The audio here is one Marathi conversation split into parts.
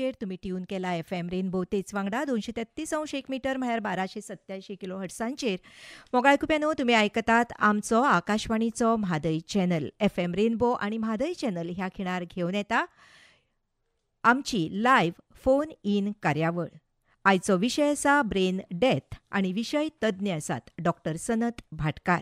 तुम्ही ट्यून केला FM रेनबो तेच वांगडा 233.1 मीटर म्हळ्यार 1287 किलो हर्ट्सांचेर. मोगाळ आयकुप्यानो, तुम्ही आयकतात आमचो आकाशवाणीचो म्हादय चॅनल. FM रेनबो आनी म्हादय चॅनल ह्या खिणार घेवन येता आमची लायव्ह फोन इन कार्यावळ. आयचो विशय आसा ब्रेन डेथ आनी विशय तज्ञ आसात doctor Sanat Bhatkar,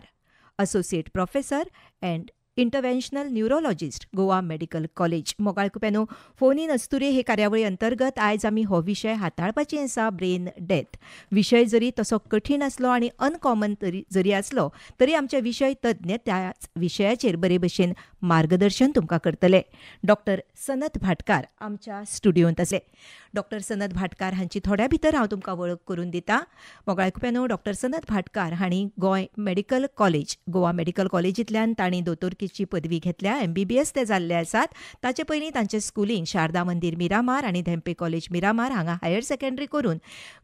associate professor and interventional neurologist, Goa medical college. मोगाळ आयकुप्यानो, फोन इन अस्तुरे हे कार्यावळी अंतर्गत आयज आमी हो विशय हाताळपाची आसा, ब्रेन डेथ. विशय जरी तसो कठीण आसलो आनी अनकॉमन जरी आसलो तरी आमचे विशय तज्ञ त्याच विशयाचेर बरे भशेन मार्गदर्शन तुमकां करतले. डॉक्टर सनत भाटकार आमच्या स्टुडियोंत आसले. डॉक्टर सनत भाटकार हांची थोड्या भितर हांव तुमकां वळख करून दितां. मोगाळ आयकुप्यानो, डॉक्टर सनत भाटकार हांणी Goa medical college, Goa medical कॉलेजींतल्यान तांणी दोतोरकीची पदवी घेतल्या. MBBS ते जाल्ले आसात. ताचे पयलीं तांचें स्कुलींग शारदा मंदिर मिरामार आनी धेंपे कॉलेज मिरामार हांगा हायर सेकंडरी करून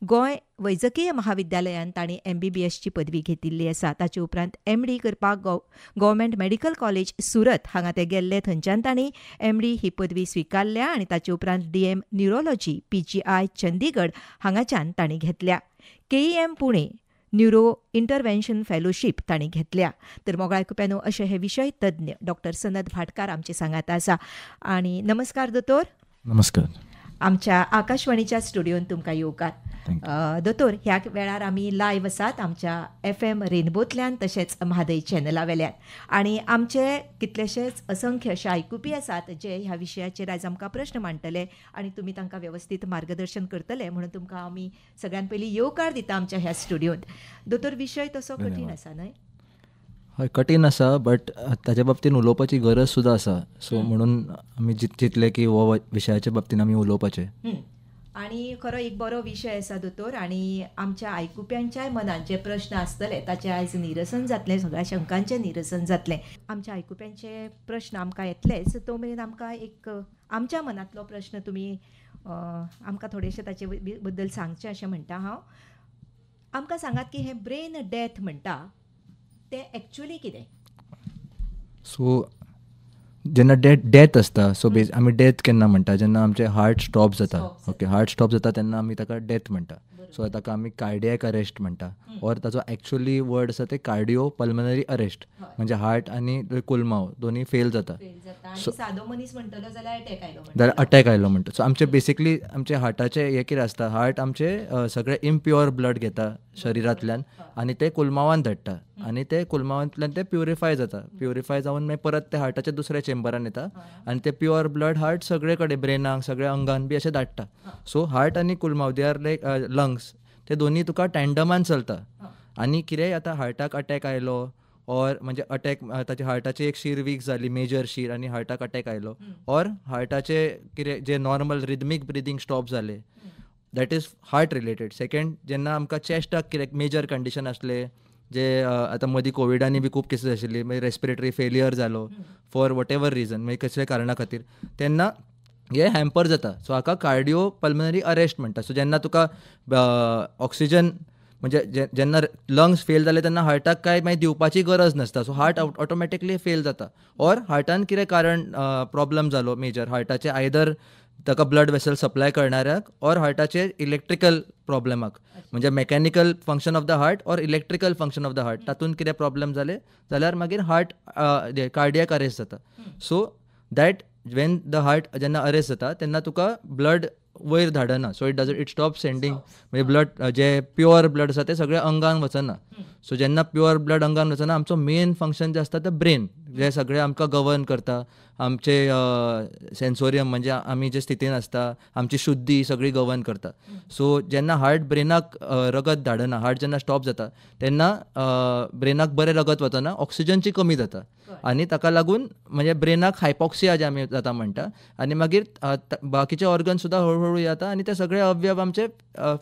गोंय वैजकीय महाविद्यालयांत तांणी MBBSची पदवी घेतिल्ली आसा. ताचे उपरांत MD करपाक गव्हर्मेंट मेडिकल कॉलेज सुरत हांगा ते गेल्ले. थंयच्यान तांणी MD ही पदवी स्विकारल्या आनी ताचे उपरांत DM न्यूरोलॉजी PGI चंदीगड हांगाच्यान तांणी घेतल्या. KEM Pune neuro intervention fellowship तांणी घेतल्या. तर मोगाळ आयकुप्यानो, अशे हे विशय तज्ञ डॉक्टर सनत भाटकार आमचे सांगात आसा. आनी नमस्कार दोतोर. नमस्कार. आमच्या आकाशवाणीच्या स्टुडियोंत तुमकां येवकार. दोतोर, ह्या वेळार आमी लायव्ह आसात आमच्या FM रेनबोतल्यान तशेंच म्हादय चॅनला वेल्यान. आनी आमचे कितलेशेच असंख्य अशे आयकुपी आसात जे ह्या विशयाचेर आयज आमकां प्रश्न मांडटले आनी तुमी तांकां व्यवस्थीत मार्गदर्शन करतले म्हणून तुमकां आमी सगळ्यान पयलीं येवकार दिता आमच्या ह्या स्टुडियोंत. दोतोर, विशय तसो कठीण आसा न्हय? हय, कठीण आसा, बट ताच्या बाबतीन उलोवपाची गरज सुद्दां आसा. सो म्हणून आमी चिंतलें की हो विशयाच्या बाबतीन आमी उलोवपाचें. आनी खरो एक बरो विशय आसा दोतोर. आनी आमच्या आयकुप्यांच्याय मनात जे प्रश्न आसतले ताचें आयज निरसन जातलें, सगळ्या शंकांचें निरसन जातलें. आमच्या आयकुप्यांचे प्रश्न आमकां येतलेच, तो मेरेन आमकां एक आमच्या मनांतलो प्रश्न तुमी आमकां थोडेशें ताचे बद्दल सांगचें अशें म्हणटा हांव. आमकां सांगात की हें ब्रेन डेथ म्हणटा तें एक्चुअली कितें? सो जेन्ना डेथ आसता, सो आमी डेथ केन्ना म्हणटा, जेन्ना आमचे हार्ट स्टॉप जाता. ओके, हार्ट स्टॉप जाता तेन्ना आमी ताका डेथ म्हणटा. सो ताका आमी कार्डियक अरेस्ट म्हणटा. ऑर ताचो एक्चुअली वर्ड आसा ते कार्डिओ पल्मनरी अरेस्ट, म्हणजे हार्ट आनी कुल्माव दोनी फेल जाता. सादो मनीस म्हणटलो जाल्यार अटॅक आयलो म्हणटा. सो आमचे बेसिकली आमचे हार्टाचे हे कितें आसता, हार्ट आमचे सगळे इम्प्युअर ब्लड घेता शरिरांतल्यान आनी ते कुल्मावान धाडटा आनी ते कुल्मावांतल्यान ते प्युरिफाय जाता. प्युरिफाय जावन मागीर परत ते हार्टाच्या दुसऱ्या चेंबरान येता आनी ते प्युअर ब्लड हार्ट सगळे कडेन ब्रेनाक, सगळ्या अंगान बी अशें धाडटा. सो हार्ट आनी कुल्माव दे आर लायक लंग्स, ते दोनी तुका टँडमान चलता. आनी कितेंय आतां हार्टाक अटॅक आयलो ऑर म्हणजे अटॅक, ताच्या हार्टाची एक शीर वीक जाली, मेजर शीर, आनी हार्टाक अटॅक आयलो, ऑर हार्टाचे कितें जे नॉर्मल रिदमीक ब्रिदींग स्टॉप जाले, that is heart related. Second, जेन्ना आमकां चॅस्टाक कितें मेजर कंडिशन आसले, जे आतां मदीं कोविडांनी बी खूब केसीस आशिल्ली, मागीर रेस्पिरेटरी फेलियर जालो फॉर वॉट एवर रिजन, मागीर कसल्या कारणां खातीर, तेन्ना हे हॅम्पर जाता. सो हाका कार्डिओ पल्मनरी अरेस्ट म्हणटा. सो जेन्ना तुका ऑक्सिजन म्हणजे जेन्ना लंग्स फेल जाले तेन्ना हार्टाक काय मागीर दिवपाची गरज नासता. सो हार्ट ऑटोमॅटिकली फेल जाता. ऑर हार्टान कितें कारण प्रॉब्लम जालो मेजर, हार्टाचे आयदर ताका ब्लड वेसल सप्लाय करणाऱ्याक ऑर हार्टाचे इलेक्ट्रिकल प्रॉब्लेमाक, म्हणजे mechanical function of the heart or electrical function of the heart, तातूंत कितें प्रॉब्लेम जाले जाल्यार मागीर हार्ट कार्डियक अरेस्ट जाता. So that Wien the heart जेन्ना अरेस्ट जाता तेन्ना तुका ब्लड वयर धाडना. सो इट स्टॉप सेंडींग, म्हणजे ब्लड जे प्युअर ब्लड आसा ते सगळे अंगान वचना. सो जेन्ना प्युअर ब्लड अंगान वचना, आमचो मेन फंक्शन जे आसता ते ब्रेन, जे सगळे आमकां गवर्न करता, आमचे सेन्सोरियम म्हणजे आमी जे स्थितीन आसता, आमची शुद्धी सगळी गवर्न करता. सो जेन्ना हार्ट ब्रेनाक रगत धाडना, हार्ट जेन्ना स्टॉप जाता तेन्ना ब्रेनाक बरें रगत वचना, ऑक्सिजनची कमी जाता आनी ताका लागून म्हणजे ब्रेनाक हायपॉक्सिया जे आमी जाता म्हणटा, आनी मागीर बाकीचे ऑर्गन सुद्दां हळूहळू येता आनी ते सगळे अवयव आमचे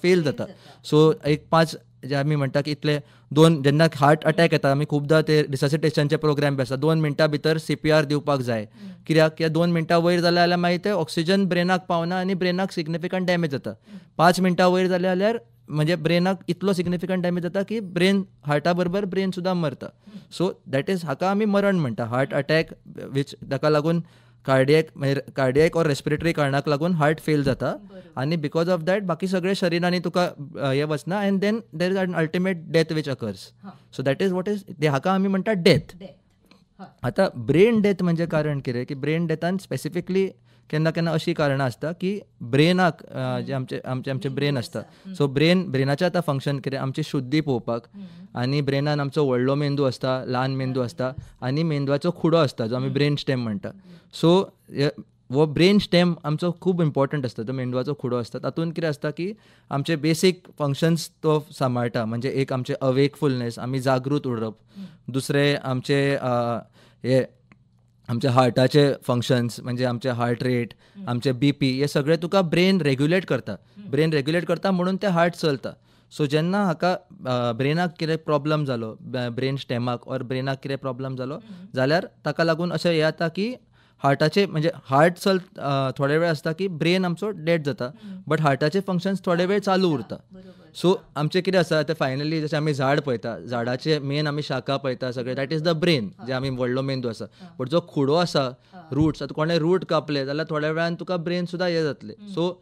फेल जाता. सो एक 5 जे आमी म्हणटा की इतले 2, जेन्ना हार्ट अटॅक येता आमी खूबदां ते रिससिटेशनचे प्रोग्राम बी आसता, 2 मिनटां भितर CPR दिवपाक जाय. कित्याक 2 मिनटां वयर जाले जाल्यार मागीर ते ऑक्सिजन ब्रेनाक पावना आनी ब्रेनाक सिग्निफिकंट डॅमेज जाता. 5 मिनटां वयर जाले जाल्यार म्हणजे ब्रेनाक इतलो सिग्निफिकंट डॅमेज जाता की ब्रेन, हार्टा बरोबर ब्रेन सुद्दां मरता. सो दॅट इज, हाका आमी मरण म्हणटा, हार्ट अटॅक, वीच ताका लागून कार्डियक ऑर रेस्पिरेटरी कारणाक लागून हार्ट फेल जाता आनी बिकॉज ऑफ दॅट बाकी सगळे शरिरांनी तुका हे वचना and then there is an ultimate death which occurs. So that is what is ते हाका आमी म्हणटा डेथ. आतां ब्रेन डेथ म्हणजे कारण कितें की ब्रेन डेथान स्पेसिफिकली केन्ना केन्ना अशी कारणां आसता की ब्रेनाक जे आमचे ब्रेन आसता सो ब्रेनाचें आतां फंक्शन कितें आमची शुद्धी पळोवपाक आनी ब्रेनान आमचो व्हडलो मेंदू आसता ल्हान मेंदू आसता आनी मेंदवाचो खुडो आसता जो आमी ब्रेन स्टेम म्हणटा. सो हो ब्रेन स्टेम आमचो खूब इम्पॉर्टंट आसता तो मेंदवाचो खुडो आसता. तातूंत कितें आसता की आमचे बेसीक फंक्शन्स तो सांबाळटा म्हणजे एक आमचे अवेकफुलनेस आमी जागृत उरप, दुसरे आमचे हे आमच्या हार्टाचे फंक्शन्स म्हणजे आमचे हार्ट रेट आमचे BP हे सगळे तुका ब्रेन रेग्युलेट करता म्हणून ते हार्ट चलता. सो जेन्ना हाका ब्रेनाक कितें प्रॉब्लम जालो ब्रेन स्टेमाक ऑर ब्रेनाक कितें प्रॉब्लम जालो जाल्यार ताका लागून अशें हे जाता की हार्टाचे म्हणजे हार्ट थोडे वेळ आसता की ब्रेन आमचो डेड जाता बट हार्टाचे फंक्शन्स थोडे वेळ चालू उरता. सो आमचे कितें आसा ते फायनली जशें आमी झाड पळयता झाडाचे मेन आमी शाखा पळयता सगळे दॅट इज द ब्रेन जे आमी व्हडलो मेंदू आसा. बट जो खुडो आसा रूट्स आतां कोणें रूट कापले जाल्यार थोड्या वेळान तुका ब्रेन सुद्दां हे जातले. So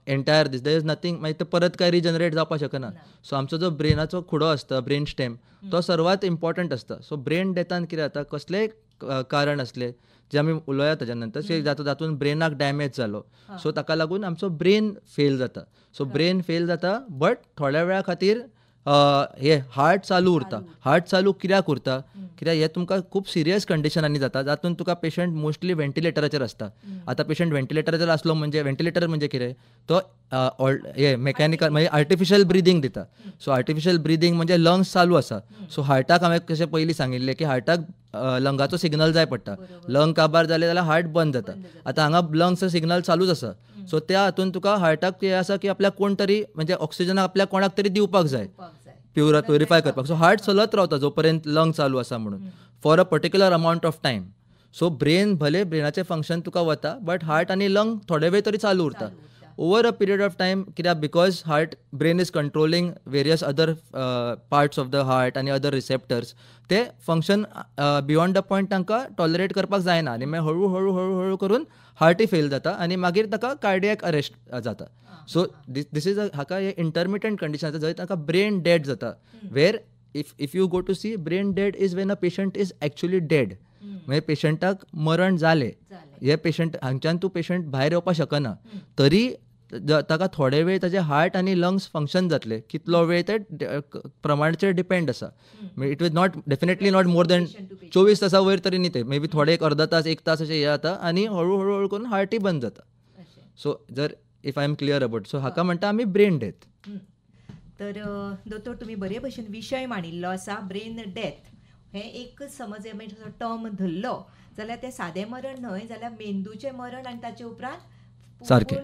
entire this there is nothing मागीर ते परत काय रिजनरेट जावपाक शकना. सो आमचो जो ब्रेनाचो खुडो आसता ब्रेन स्टेम तो सर्वात इम्पॉर्टंट आसता. सो ब्रेन डेथान कितें जाता कसलेय कारण असले जे आमी उलोवया ताच्या नंतर जातून ब्रेनाक डॅमेज जालो सो ताका लागून आमचो ब्रेन फेल जाता. सो ब्रेन फेल जाता बट थोड्या वेळा खातीर हे हार्ट चालू उरता. हार्ट चालू कित्याक उरता कित्याक हे तुमकां खूब सिरियस कंडिशनांनी जाता जातून तुका पेशंट मोस्टली व्हेंटिलेटराचेर आसता. आतां पेशंट व्हेंटिलेटराचेर आसलो म्हणजे व्हेंटिलेटर म्हणजे कितें तो हे मेकॅनिकल म्हणजे आर्टिफिशियल ब्रिदींग दिता. सो आर्टिफिशियल ब्रिदींग म्हणजे लंग्स चालू आसा. सो हार्टाक हांवें कशें पयलीं सांगिल्लें की हार्टाक लंगाचो सिग्नल जाय पडटा. लंग काबार जाले जाल्यार हार्ट बंद जाता. आतां हांगा लंग्सचो सिग्नल चालूच आसा. सो त्या हातून तुका हार्टाक हे आसा की आपल्याक कोण तरी म्हणजे ऑक्सिजन आपल्याक कोणाक तरी दिवपाक जाय प्युरिफाय करपाक. सो हार्ट चलत रावता जो पर्यंत लंग चालू आसा म्हणून for a particular amount of time. So ब्रेनाचे फंक्शन तुका वता बट हार्ट आनी लंग थोडे वेळ तरी चालू उरता over a period of time कित्याक because brain is controlling various other parts of the heart आनी अदर रिसेप्टर्स ते फंक्शन बियॉन्ड द पॉयंट तांकां टॉलरेट करपाक जायना आनी मागीर हळू करून हार्टय फेल जाता आनी मागीर ताका कार्डियक अरेस्ट जाता. सो दीस इज हाका हे इंटरमिटंट कंडिशन आसा जंय ताका ब्रेन डेड जाता वेर if you go to see brain dead is when a patient is actually dead म्हणजे पेशंटाक मरण जालें हे पेशंट हांगच्यान तूं पेशंट भायर येवपाक शकना तरी ताका थोडे वेळ ताजे हार्ट आनी लंग्स फंक्शन जातले कितलो वेळ ते प्रमाणाचेर डिपेंड आसा. It is not definitely not more than 24 तासां वयर तरी न्ही ते मे बी थोडे एक अर्धा तास एक तास अशें हे जाता आनी हळू करून हार्टय बंद जाता. सो जर if I am clear about so हाका म्हणटा आमी ब्रेन डेथ. तर दोतोर तुमी बरे भशेन विशय मांडिल्लो आसा ब्रेन डेथ. हे एक समज टर्म धरलो जाल्यार ते सादें मरण न्हय जाल्यार मेंदूचें मरण आनी ताचे उपरांत सारकें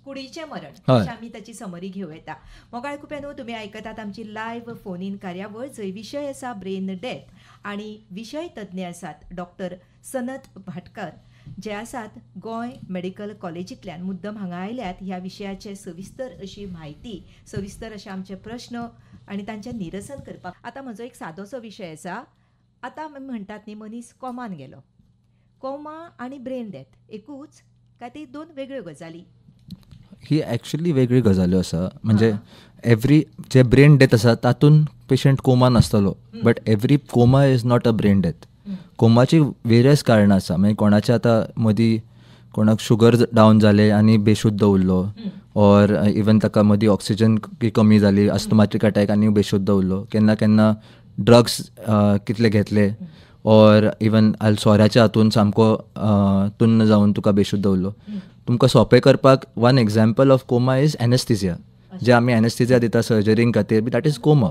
कुडीचें मरण अशें आमी ताची समरी घेवं येता. मोगाळ कुप्यानो तुमी आयकतात आमची लायव्ह फोन इन कार्यावळ जंय विशय आसा ब्रेन डेथ आनी विशय तज्ञ आसात डॉक्टर सनत भाटकर जे आसात गोंय मेडिकल कॉलेजींतल्यान मुद्दम हांगा आयल्यात ह्या विशयाचे सविस्तर अशी म्हायती सविस्तर अशे आमचे प्रश्न आनी तांचें निरसन करपाक. आतां म्हजो एक सादोसो विशय आसा. आतां आमी म्हणटात न्ही मनीस कोमान गेलो. कोमा आनी ब्रेन डेथ एकूच काय ती दोन वेगळ्यो गजाली? ही एक्चुअली वेगळी गजाल्यो आसा. म्हणजे एवरी जे ब्रेन डेथ आसा तातूंत पेशंट कोमान आसतलो but every coma is not a brain death. कोमाची वेरियस कारणां आसा. मागीर कोणाचे आतां मदीं कोणाक शुगर डावन जाले आनी बेशुद्ध उरलो ऑर इवन ताका मदीं ऑक्सिजन कमी जाली अस्थमॅटीक अटॅक आनी बेशुद्ध उरलो. केन्ना ड्रग्स कितले घेतले ऑर इवन सोऱ्याच्या हातून सामको तुन्न जावन तुका बेशुद्ध उरलो. तुमकां सोंपें करपाक one example of coma is anaesthesia जे आमी एनेस्थेसिया दिता सर्जरींक खातीर be that is coma.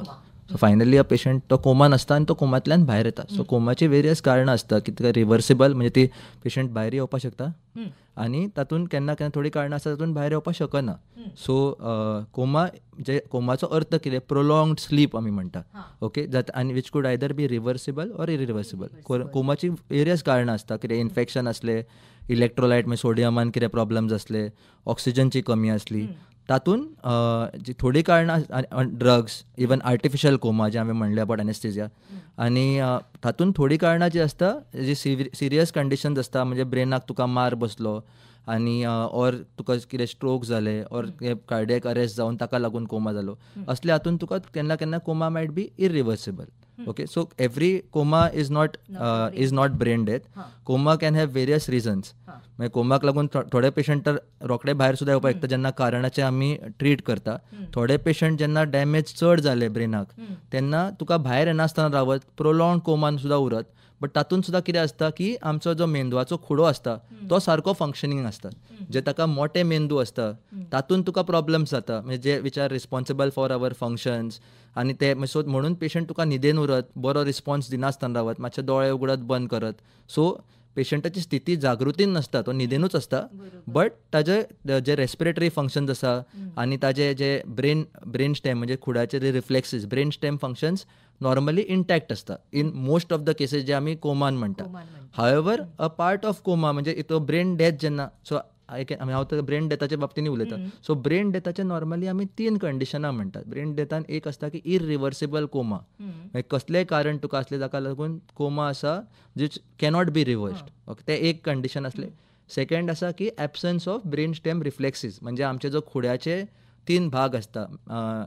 So finally a patient तो कोमान आसता आनी तो कोमांतल्यान भायर येता. सो कोमाची वेरियस कारणां आसता की तुका रिवर्सिबल म्हणजे ती पेशंट भायर येवपाक शकता आनी तातूंत केन्ना थोडी कारणां आसता तातूंत भायर येवपाक शकना. सो कोमा जे कोमाचो अर्थ कितें प्रोलॉंगड स्लीप आमी म्हणटा ओके आनी which could either be reversible or irreversible. कोमाची वेरियस कारणां आसता कितें इन्फेक्शन आसलें इलेक्ट्रोलायट म्हणजे सोडियमान कितें प्रॉब्लम्स आसले ऑक्सिजनची कमी आसली तातूंत जी थोडी कारणां ड्रग्स इवन आर्टिफिशियल कोमा जे हांवें म्हणलें अबाउट एनेस्थेजिया आनी तातूंत थोडी कारणां जी आसता जी सिरियस कंडिशन्स आसता म्हणजे ब्रेनाक तुका मार बसलो आनी ऑर तुका कितें स्ट्रोक जाले ऑर कार्डियक अरेस्ट जावन ताका लागून कोमा जालो असल्या हातूंत तुका केन्ना केन्ना coma might be irreversible okay so every coma is not brain death coma can have various reasons मागीर कोमाक लागून थोडे पेशंट तर रोखडे भायर सुद्दां येवपाक शकता जेन्ना कारणाचे आमी ट्रीट करता थोडे पेशंट जेन्ना डॅमेज चड जाले ब्रेनाक तेन्ना तुका भायर येनासतना रावत प्रोलॉंग कोमान सुद्दां उरत बट तातूंत सुद्दां कितें आसता की आमचो जो मेंदवाचो खुडो आसता तो सारको फंक्शनींग आसता जे ताका मोठे मेंदू आसता तातूंत तुका प्रॉब्लम्स जाता म्हणजे जे which are responsible for our functions आनी ते सो म्हणून पेशंट तुका न्हिदेन उरत बरो रिस्पॉन्स दिनासतना रावत मातशे दोळे उगडत बंद करत सो पेशंटाची स्थिती जागृतीन नसता तो न्हिदेनूच असता बट ताजे जे रेस्पिरेटरी फंक्शन्स आसा आनी ताजे जे ब्रेन स्टेम म्हणजे खुडाचे जे reflexes brain stem functions normally intact आसता in most of the cases जे आमी कोमान म्हणटा however a part of coma म्हणजे तो ब्रेन डेथ जेन्ना सो हांव ब्रेन डेथाच्या बाबतींनी उलयता सो ब्रेन डेथाचे नॉर्मली आमी 3 कंडिशनां म्हणटात ब्रेन डेथान एक आसता की इरिवर्सिबल कोमा मागीर कसलेंय कारण तुका असलें जाका लागून कोमा आसा जीच कॅनॉट बी रिवर्स्ड ओके ते एक कंडिशन असलें सेकंड आसा की एबसन्स ऑफ ब्रेन स्टेम रिफ्लेक्सीस म्हणजे आमचे जो खुड्याचे 3 भाग आसता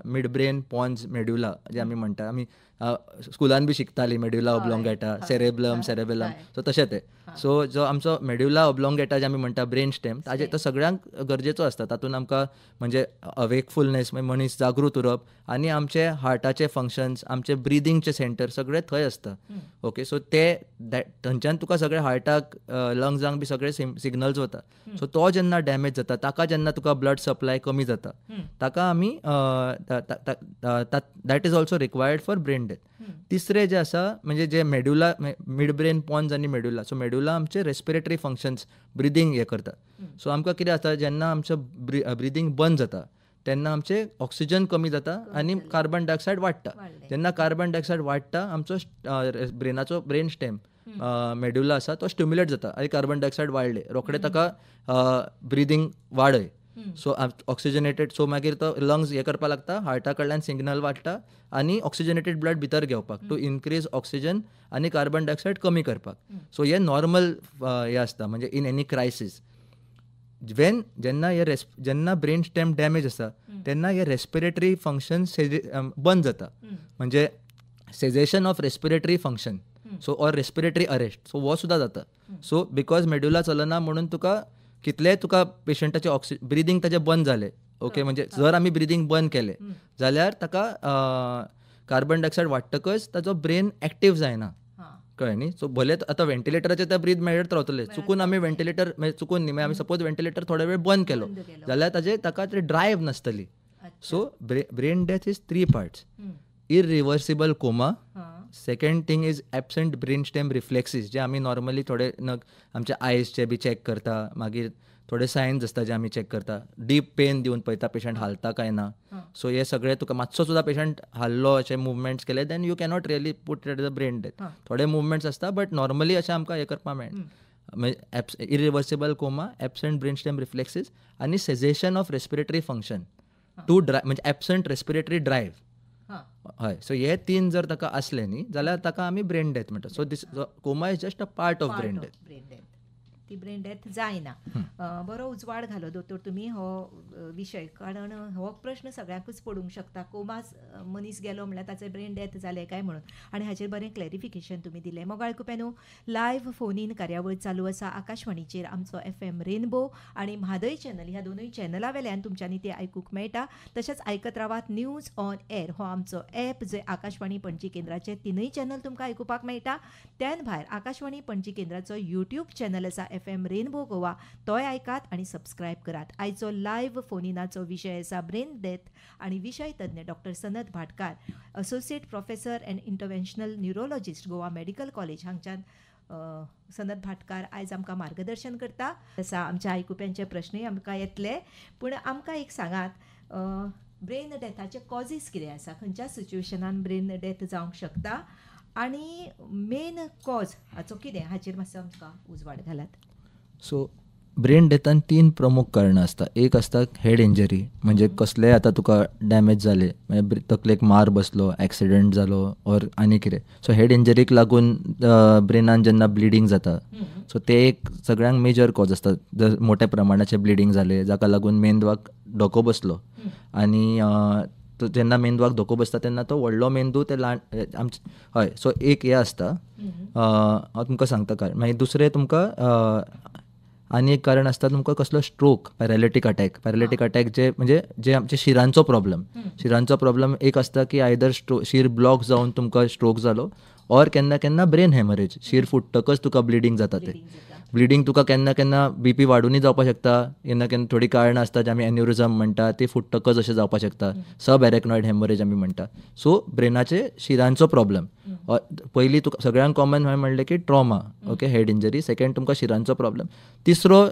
मिड ब्रेन पॉन्स मेड्युला जे आमी म्हणटा आमी स्कुलान बी शिकतालीं मेड्युला ऑब्लॉंगेटा सेरेब्लम सो तशें ते सो जो आमचो मेड्युला ऑब्लॉंगेटा जे आमी म्हणटा ब्रेन स्टेम ताजे तो सगळ्यांक गरजेचो आसता तातूंत आमकां म्हणजे अवेकफुलनेस मनीस जागृत उरप आनी आमचे हार्टाचे फंक्शन्स आमचे ब्रिदींगचे सेंटर सगळे थंय आसता ओके सो ते थंयच्यान तुका सगळे हार्टाक लंग्सांक बी सगळे सिग्नल्स वता सो तो जेन्ना डॅमेज जाता ताका जेन्ना तुका ब्लड सप्लाय कमी जाता ताका आमी that is also required for brain death तिसरे जे आसा म्हणजे जे मेड्युला मिड ब्रेन पॉन्स आनी मेड्युला सो मेड्युला आमचे रेस्पिरेटरी फंक्शन्स ब्रिदींग हे करता सो आमकां कितें जाता जेन्ना आमचो ब्रिदींग बंद जाता तेन्ना आमचे ऑक्सिजन कमी जाता आनी कार्बन डायऑक्सायड वाडटा जेन्ना कार्बन डायऑक्सायड वाडटा आमचो ब्रेनाचो ब्रेन स्टेम मेड्युला आसा तो स्टिम्युलेट जाता आनी कार्बन डायऑक्सायड वाडले रोखडे ताका ब्रिदींग वाडय सो ऑक्सिजनेटेड सो मागीर तो लंग्स हे करपाक लागता हार्टा कडल्यान सिग्नल वाडटा आनी ऑक्सिजनेटेड ब्लड भितर घेवपाक टू इनक्रीज ऑक्सिजन आनी कार्बन डायऑक्सायड कमी करपाक सो हे नॉर्मल हे आसता म्हणजे इन एनी क्रायसीस जेन्ना ब्रेन स्टेम डॅमेज आसा तेन्ना हे रेस्पिरेटरी फंक्शन बंद जाता म्हणजे cessation of respiratory function so or respiratory arrest so हो सुद्दां जाता सो बिकॉज मेड्युला चलना म्हणून तुका कितलेय तुका पेशंटाचे ब्रिदींग ताचें बंद जालें ओके म्हणजे जर आमी ब्रिदींग बंद केलें जाल्यार ताका कार्बन डायऑक्सायड वाडटकच ताचो ब्रेन एक्टीव जायना कळ्ळें न्ही सो भले आतां वेंटिलेटराचेर ते ब्रीद मेळत रावतले चुकून आमी वेंटिलेटर चुकून न्ही मागीर आमी सपोज वेंटिलेटर थोडे वेळ बंद केलो जाल्यार ताका ती ड्रायव नासतली so brain death is 3 parts irreversible coma second thing is absent brain stem reflexes जे आमी नॉर्मली थोडे आमच्या आयजचे बी चॅक करता मागीर थोडे सायन्स आसता जे आमी चॅक करता डीप पेन दिवन पळयता पेशंट हालता काय ना सो हे सगळे तुका मातसो सुद्दां पेशंट हाल्लो अशे मुवमेंट्स केले then you cannot really put it the brain death थोडे मुवमेंट्स आसता बट नॉर्मली अशें आमकां हे करपाक मेळना irreversible coma absent brain stem reflexes आनी cessation of respiratory function too म्हणजे एबसंट रेस्पिरेटरी ड्रायव्ह हय सो हे 3 जर ताका असले न्ही जाल्यार ताका आमी ब्रेन डेथ म्हणटा so this coma is just a part of brain death ती ब्रेन डेथ जायना बरो उजवाड घालो दोतोर तुमी हो विशय कारण हो प्रश्न सगळ्यांकूच पडूंक शकता कोमास मनीस गेलो म्हणल्यार ताचें ब्रेन डेथ जालें काय म्हणून आनी हाचेर बरें क्लॅरिफिकेशन तुमी दिलें मोगाळ कुपेनो लायव्ह फोन इन कार्यावळ चालू आसा आकाशवाणीचेर आमचो FM रेनबो आनी म्हादय चॅनल ह्या दोनूय चॅनला वेल्यान तुमच्यांनी ते आयकूंक मेळटा तशेंच आयकत रावात न्यूज ऑन एअर हो आमचो ॲप जे आकाशवाणी पणजी केंद्राचे 3 चॅनल तुमकां आयकुपाक मेळटा त्यान भायर आकाशवाणी पणजी केंद्राचो YouTube चॅनल आसा FM रेनबो गोवा तोय आयकात आनी सबस्क्रायब करात आयचो लायव्ह फोनिनाचो विशय आसा ब्रेन डेथ आनी विशय तज्ञ doctor Sanat Bhatkar associate professor and interventional neurologist Goa medical college हांगच्यान सनत भाटकार आयज आमकां मार्गदर्शन करता आसा आमच्या आयकुप्यांचे प्रश्नय आमकां येतले पूण आमकां एक सांगात ब्रेन डेथाचे कॉजीस कितें आसा खंयच्या सिच्युएशनान ब्रेन डेथ जावंक शकता आनी मेन कॉज हाचो कितें हाचेर मातसो आमकां उजवाड घालात सो ब्रेन डेथान 3 प्रमुख कारणां आसता. एक आसता हेड इंजरी, म्हणजे कसलेय आतां तुका डॅमेज जाले, म्हणजे तकलेक मार बसलो, एक्सिडंट जालो ऑर आनी कितें, सो हेड इंजरीक लागून ब्रेनान जेन्ना ब्लिडींग जाता, सो ते एक सगळ्यांक मेजर कॉज आसता. जर मोठ्या प्रमाणाचें ब्लिडींग जालें जाका लागून मेंदवाक धोको बसलो, आनी जेन्ना मेंदवाक धोको बसता तेन्ना तो व्हडलो मेंदू ते हय, सो एक हें आसता. हांव तुमकां सांगता कारण. मागीर दुसरें तुमकां आनी एक कारण आसता तुमकां कसलो स्ट्रोक, पॅरालिटीक अटॅक जे म्हणजे जे आमचे शिरांचो प्रॉब्लम एक आसता की आयदर शीर ब्लॉक जावन तुमकां स्ट्रोक जालो, ऑर केन्ना केन्ना ब्रेन हॅमरेज, शीर फुट्टकच तुका ब्लिडींग जाता. ते ब्लिडींग तुका केन्ना केन्ना BP वाडूनय जावपाक शकता, केन्ना केन्ना थोडी कारणां आसता जे आमी एन्युरिझम म्हणटा, ती फुट्टकच अशें जावपाक शकता, सब एरेक्नॉइड हॅमरेज आमी म्हणटा. सो ब्रेनाचे शिरांचो प्रॉब्लम पयलीं तुका सगळ्यांक कॉमन हांवें म्हणलें की trauma, okay, head injury. Second तुमकां शिरांचो प्रॉब्लम. तिसरो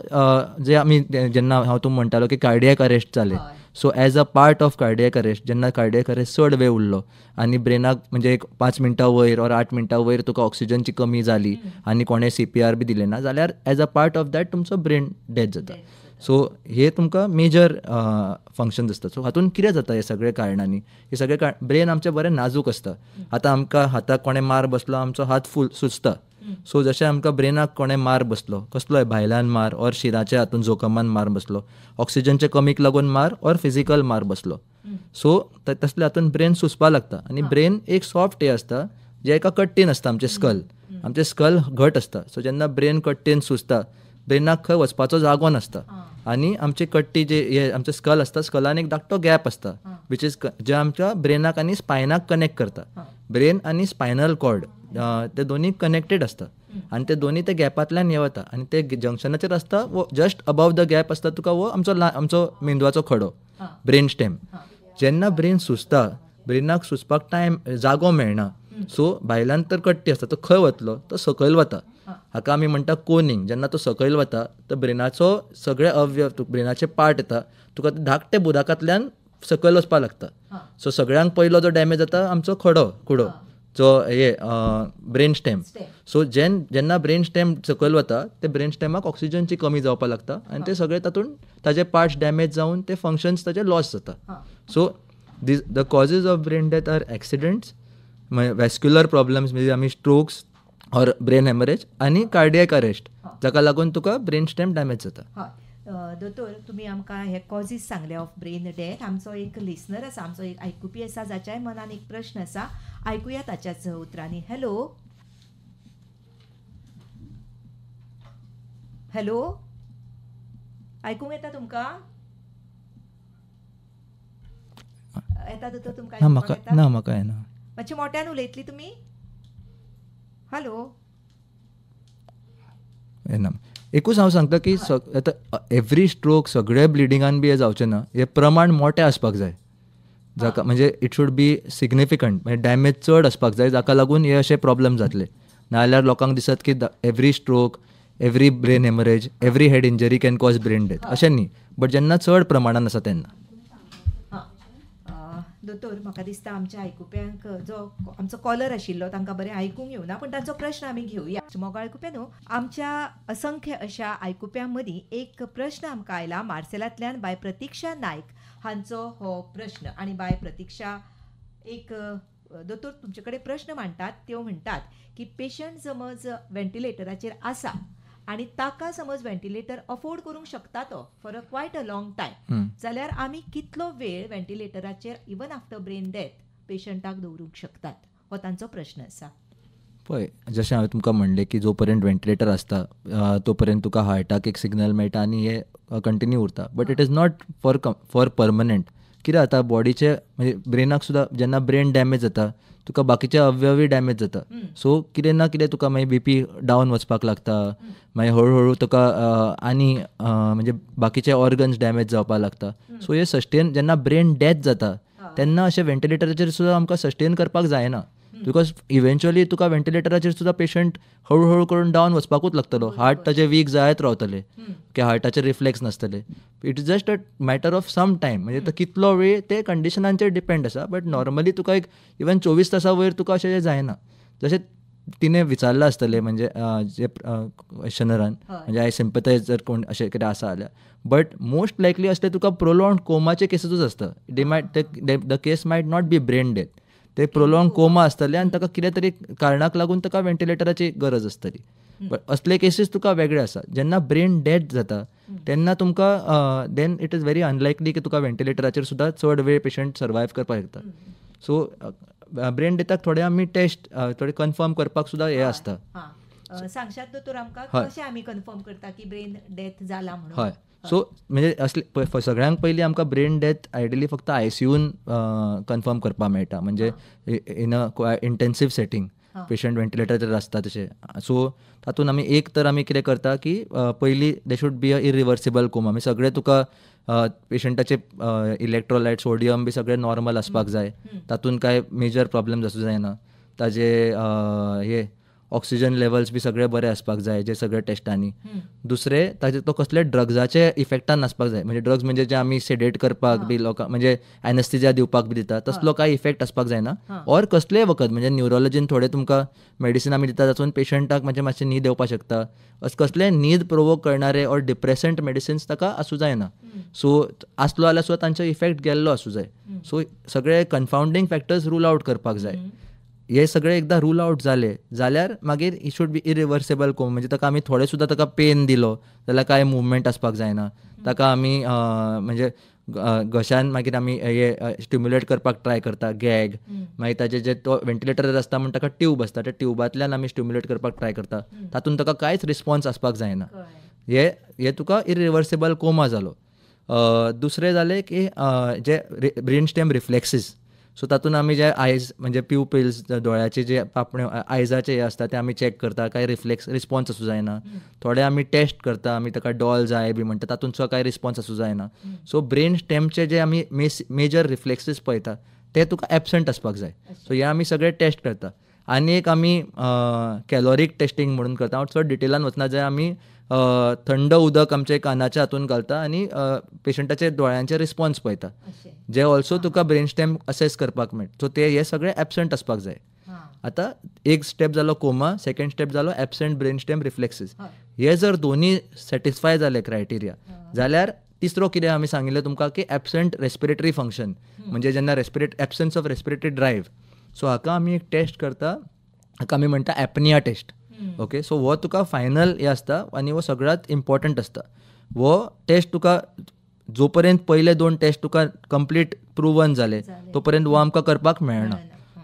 जे आमी जेन्ना हांव तुमकां म्हणटालो की कार्डियक अरेस्ट जाले, so as a part of cardiac arrest, जेन्ना कार्डियक अरेस्ट चड वेळ उरलो आनी ब्रेनाक म्हणजे एक 5 मिनटां वयर ऑर 8 मिनटां वयर तुका ऑक्सिजनची कमी जाली आनी कोणें CPR बी दिलें ना जाल्यार as a part of that तुमचो ब्रेन डेथ जाता. सो हे तुमकां मेजर फंक्शन्स आसता. सो हातून कितें जाता हे सगळे कारणांनी, हे सगळे ब्रेन आमचें बरें नाजूक आसता. आतां आमकां हाताक कोणें मार बसलो, आमचो हात सुजता. सो जशें आमकां ब्रेनाक कोणें मार बसलो, कसलोय भायल्यान मार ऑर शिराच्या हातून जोखमान मार बसलो, ऑक्सिजनचे कमीक लागून मार ऑर फिजिकल मार बसलो, सो तसल्या हातून ब्रेन सुजपाक लागता. आनी ब्रेन एक सॉफ्ट हे आसता जे एका कट्टेन आसता. आमचे स्कल घट आसता. सो जेन्ना ब्रेन कट्टेन सुजता, ब्रेनाक खंय वचपाचो जागो नासता, आनी आमची कट्टी जे आमचें स्कल आसता, स्कलान एक धाकटो गॅप आसता विच इज जे आमच्या ब्रेनाक आनी स्पायनाक कनेक्ट करता. ब्रेन आनी स्पायनल कॉर्ड ते दोनी कनेक्टेड आसता, आनी ते दोनी ते गॅपांतल्यान हे वता, आनी ते जंक्शनाचेर आसता वो जस्ट अबाव द गॅप आसता तुका वो आमचो मेंदवाचो खडो, ब्रेन स्टेम. जेन्ना ब्रेन सुजता, ब्रेनाक सुजपाक जागो मेळना, सो भायल्यान तर कट्टी आसता, तो खंय वतलो, तो सकयल वता. हाका आमी म्हणटा कोनिंग. जेन्ना तो सकयल वता तर ब्रेनाचो सगळे अवयव, ब्रेनाचे पार्ट येता, तुका धाकटे बुदाकांतल्यान सकयल वचपाक लागता. सो सगळ्यांक पयलो जो डॅमेज जाता आमचो कुडो, जो हे ब्रेन स्टेम. सो जेन्ना ब्रेन स्टेम सकयल वता, ते ब्रेन स्टेमाक ऑक्सिजनची कमी जावपाक लागता, आनी ते सगळे तातूंत ताजे पार्ट्स डॅमेज जावन ते फंक्शन्स ताजे लॉस जाता. So the causes of brain death are accidents, vascular problems म्हणजे आमी स्ट्रोक्स ऑर ब्रेन हॅमरेज, आनी कार्डियक अरेस्ट जाका लागून तुका ब्रेन स्टेम डॅमेज जाता. दोतोर, तुम्ही आमकां हे कॉजीस सांगले ऑफ ब्रेन डेथ. आमचो एक लिसनर आसा, आमचो एक आयकुपी आसा, जाच्याय मनान एक प्रश्न आसा. आयकुया ताच्याच उतरांनी. हॅलो, आयकूंक येता तुमकां? येता दोतोर तुमकां? ना, म्हाका येना. मातशें मोट्यान उलयतली तुमी? हॅलो, येना. एकूच हांव सांगता की एवरी स्ट्रोक, सगळे ब्लिडिंगान बी हे जावचें ना. हे प्रमाण मोठें आसपाक जाय, जाका म्हणजे इट शूड बी सिग्निफिकंट, म्हणजे डॅमेज चड आसपाक जाय, जाका लागून हे अशे प्रॉब्लेम जातले. नाजाल्यार लोकांक दिसत की every stroke, every brain haemorrhage, every head injury can cause brain death, अशें न्ही. बट जेन्ना चड प्रमाणान आसा तेन्ना. दोतोर, म्हाका दिसता आमच्या आयकुप्यांक जो आमचो कॉलर आशिल्लो तांकां बरें आयकूंक येवना, पण तांचो प्रश्न आमी घेवया. मोगाळ आयकुप्यानो, आमच्या असंख्य अशा आयकुप्यां मदीं एक प्रश्न आमकां आयला मार्सेलांतल्यान बाय प्रतीक्षा नायक हांचो हो प्रश्न. आनी बाय प्रतीक्षा एक दोतोर तुमचे कडेन प्रश्न मांडटात. त्यो म्हणटात की पेशंट समज व्हेंटिलेटराचेर आसा आनी ताका समज व्हेंटिलेटर अफोर्ड करूंक शकता तो for quiet a long time, जाल्यार आमी कितलो वेळ व्हेंटिलेटराचेर इवन आफ्टर ब्रेन डेथ पेशंटाक दवरूंक शकतात? हो तांचो प्रश्न आसा. पळय, जशें हांवें तुमकां म्हणलें की जो पर्यंत व्हेंटिलेटर आसता तो पर्यंत तुका हार्टाक एक सिग्नल मेळटा आनी हे कंटिन्यू उरता. But it is not for permanent. कितें जाता, बॉडीचे म्हणजे ब्रेनाक सुद्दां जेन्ना ब्रेन डॅमेज जाता तुका बाकीचे अवयवय डॅमेज जाता. सो कितें ना कितें तुका मागीर BP डावन वचपाक लागता, मागीर हळू तुका आनी म्हणजे बाकीचे ऑर्गन्स डॅमेज जावपाक लागता. सो हे सस्टेन जेन्ना ब्रेन डेथ जाता तेन्ना अशें व्हेंटिलेटराचेर सुद्दां आमकां सस्टेन करपाक जायना. बिकॉज इवेंच्युअली तुका व्हेंटिलेटराचेर सुद्दां पेशंट हळू करून डावन वचपाकूच लागतलो. हार्ट ताजे वीक जायत रावतले, की हार्टाचे रिफ्लेक्स नासतले. It is just a matter of some time. म्हणजे तो कितलो वेळ ते कंडिशनांचेर डिपेंड आसा. बट नॉर्मली तुका एक इवन 24 तासां वयर तुका अशें जायना. जशें तिने विचारलं आसतलें म्हणजे जे क्वेश्चनरान म्हणजे आय सिम्पथायज जर कोण अशें कितें आसा जाल्यार, बट मोस्ट लायकली असले तुका प्रोलॉंग कोमाचे केसीसूच आसता. The case might not be brain death, ते प्रोलॉंग कोमा आसतले आनी ताका कितें तरी कारणाक लागून ताका वेंटिलेटराची गरज आसतली. बट असले केसीस तुका वेगळे आसा. जेन्ना ब्रेन डेथ जाता तेन्ना तुमकां देन इट इज व्हेरी अनलायकली की तुका वेंटिलेटराचेर सुद्दां चड वेळ पेशंट सर्वायव करपाक शकता. सो ब्रेन डेथाक थोडे आमी टेस्ट थोडे कन्फर्म करपाक सुद्दां हे आसता. सांगशात दोतोर आमकां कशें आमी कन्फर्म करता की ब्रेन डेथ जाला म्हणून. हय, सो म्हणजे असले सगळ्यांक पयलीं आमकां ब्रेन डेथ आयडियली फक्त आयसीयून कन्फर्म करपाक मेळटा, म्हणजे in a intensive setting patient वेंटिलेटराचेर आसता तशें. सो तातूंत आमी एक तर आमी कितें करता की पयलीं they should be a irreversible coma, म्हणजे सगळे तुका पेशंटाचे इलेक्ट्रोलायट सोडियम बी सगळे नॉर्मल आसपाक जाय, तातूंत काय मेजर प्रॉब्लेम्स आसूं जायना. ताजे हे ऑक्सिजन लेवल्स बी सगळे बरे आसपाक जाय जे सगळे टेस्टांनी. दुसरे ताजे तो कसले ड्रग्जाचे इफेक्टान नासपाक जाय, म्हणजे ड्रग्स म्हणजे जे आमी सेडेट करपाक बी लोकांक म्हणजे एनेस्थेजिया दिवपाक बी दिता तसलो काय इफेक्ट आसपाक जायना. ऑर कसलेय वखद म्हणजे न्युरोलॉजीन थोडे तुमकां मेडिसीन आमी दिता तातूंत पेशंटाक म्हणजे मातशें न्हीद येवपाक शकता, कसले न्हीद प्रोवोक करणारे ऑर डिप्रेसंट मेडिसिन्स ताका आसूं जायना. सो आसलो जाल्यार सुद्दां तांचो इफेक्ट गेल्लो आसूं जाय. सो सगळे कन्फाउंडींग फॅक्टर्स रूल आवट करपाक जाय. हे सगळे एकदां रूल आवट जाले जाल्यार मागीर it should be irreversible coma, म्हणजे ताका आमी थोडे सुद्दां ताका पेन दिलो जाल्यार काय मुवमेंट आसपाक जायना. ताका आमी म्हणजे घशान मागीर आमी हे स्टिम्युलेट करपाक ट्राय करता गॅग, मागीर ताजे जे तो वेंटिलेटर आसता म्हणून ताका ट्यूब आसता त्या ट्युबांतल्यान आमी स्टिम्युलेट करपाक ट्राय करता. तातूंत ताका कांयच रिस्पॉन्स आसपाक जायना. हे तुका इरिवर्सिबल कोमा जालो. दुसरें जालें की जे ब्रेन स्टेम रिफ्लेक्सीस, सो तातूंत आमी जे आयज म्हणजे प्युपिल्स दोळ्याचे जे पापण्यो आयजाचे हे आसता ते आमी चॅक करता काय रिस्पॉन्स आसूं जायना. थोडे आमी टेस्ट करता, आमी ताका डॉल जाय बी म्हणटा तातूंत सुद्दां काय रिस्पॉन्स आसूं जायना. सो ब्रेन स्टेमचे जे आमी मेजर रिफ्लेक्सीस पळयता ते तुका एबसंट आसपाक जाय. सो हे आमी सगळे टेस्ट करता. आनी एक आमी कॅलोरीक टेस्टींग म्हणून करता. हांव चड डिटेलान वचना, जे आमी थंड उदक आमच्या कानाच्या हातून घालता आनी पेशंटाचे दोळ्यांचे रिस्पॉन्स पळयता, जे ऑल्सो तुका ब्रेन स्टेम असेस करपाक मेळटा. सो ते हे सगळे एबसंट आसपाक जाय. आतां एक स्टेप जालो कोमा, सेकंड स्टेप जालो एबसंट ब्रेन स्टेम रिफ्लेक्सीस. हे जर दोनी सॅटिस्फाय जाले क्रायटेरिया जाल्यार तिसरो कितें आमी सांगिल्लें तुमकां की एबसंट रेस्पिरेटरी फंक्शन, म्हणजे जेन्ना एबसन्स ऑफ रेस्पिरेटरी ड्रायव्ह. सो हाका आमी एक टेस्ट करता, हाका आमी म्हणटा एपनिया टेस्ट. ओके, सो हो तुका फायनल हे आसता आनी हो सगळ्यांत इम्पॉर्टंट आसता. हो टेस्ट तुका जो पर्यंत पयले 2 टेस्ट तुका कंप्लीट प्रुवन जाले तो पर्यंत हो आमकां करपाक मेळना.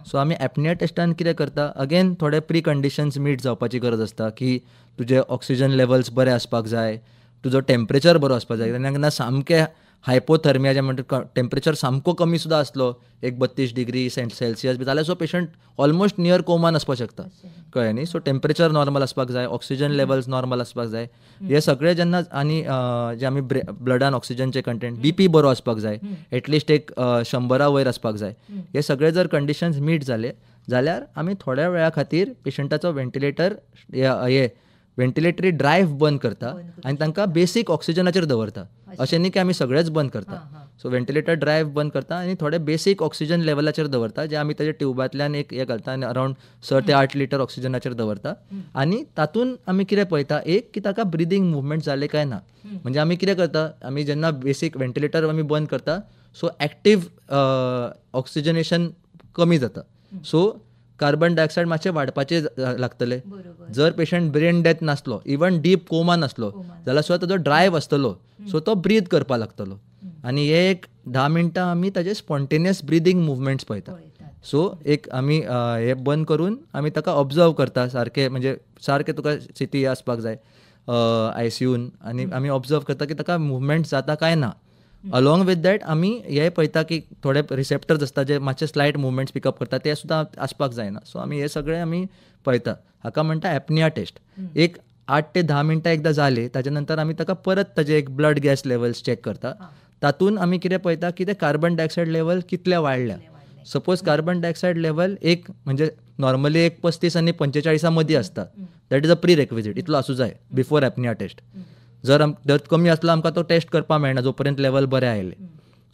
सो आमी एपनिया टेस्टान कितें करता, अगेन थोडे प्री कंडिशन्स मीट जावपाची गरज आसता की तुजे ऑक्सिजन लेवल्स बरे आसपाक जाय, तुजो टेम्परेचर बरो आसपाक जाय. तेन्ना सामकें हायपोथर्मिया जे म्हणटा टेम्परेचर सामको कमी सुद्दां आसलो 31 डिग्री सेल्सियस बी जाल्यार सो पेशंट ऑलमोस्ट नियर कोमान आसपाक शकता, कळ्ळें न्ही. सो टेम्परेचर नॉर्मल आसपाक जाय, ऑक्सिजन लेवल्स नॉर्मल आसपाक जाय. हे सगळे जेन्ना आनी जे आमी ब्लडान ऑक्सिजनचे कंटेंट, बीपी बरो आसपाक जाय, एटलिस्ट एक 100 वयर आसपाक जाय. हे सगळे जर कंडिशन्स मीट जाले जाल्यार आमी थोड्या वेळा खातीर पेशंटाचो वेंटिलेटरी ड्रायव्ह बंद करता आनी तांकां बेसीक ऑक्सिजनाचेर दवरता. अशें न्ही की आमी सगळेच बंद करता. सो वेंटिलेटर ड्रायव्ह बंद करता आनी थोडे बेसीक ऑक्सिजन लेवलाचेर दवरता, जे आमी ताच्या ट्युबांतल्यान एक हे घालता आनी अरावंड 6 ते 8 लिटर ऑक्सिजनाचेर दवरता. आनी तातूंत आमी कितें पळयता, एक की ताका ब्रिदींग मुवमेंट जाले काय ना. म्हणजे आमी कितें करता, आमी जेन्ना बेसीक वेंटिलेटर आमी बंद करता सो एक्टीव ऑक्सिजनेशन कमी जाता. सो कार्बन डायऑक्सायड मातशें वाडपाचें लागतलें. जर पेशंट ब्रेन डेथ नासलो, इवन डीप कोमा नासलो जाल्यार सुद्दां ताजो ड्रायव्ह आसतलो, सो तो ब्रीद करपाक लागतलो. आनी हे एक 10 मिनटां आमी ताजे स्पॉन्टेनियस ब्रिदींग मुवमेंट्स पळयता. सो एक आमी हे बंद करून आमी ताका ऑब्जर्व करता, सारकें म्हणजे सारकें तुका स्थिती आसपाक जाय आयसीयून, आनी आमी ऑब्जर्व करता की ताका मुवमेंट जाता काय ना. अलॉंग विथ दॅट आमी हे पळयता की थोडे रिसेप्टर्स आसता जे मातशे स्लायट मुवमेंट्स पिकअप करता, ते सुद्दां आसपाक जायना. सो आमी हे सगळे आमी पळयता. हाका म्हणटा एपनिया टेस्ट. एक 8 ते 10 मिनटां एकदां जाली ताजे नंतर आमी ताका परत ताजे एक ब्लड गॅस लेवल्स चॅक करता. तातूंत आमी कितें पळयता की ते कार्बन डायऑक्सायड लेवल कितले वाडल्या. सपोज कार्बन डायऑक्सायड लेवल एक म्हणजे नॉर्मली एक 35 आनी 45 मदीं आसता, that is a pre requisite, इतलो आसूं जाय बिफोर एपनिया टेस्ट. जर कमी आसलो आमकां तो टेस्ट करपाक मेळना जो पर्यंत लेवल बरे आयले.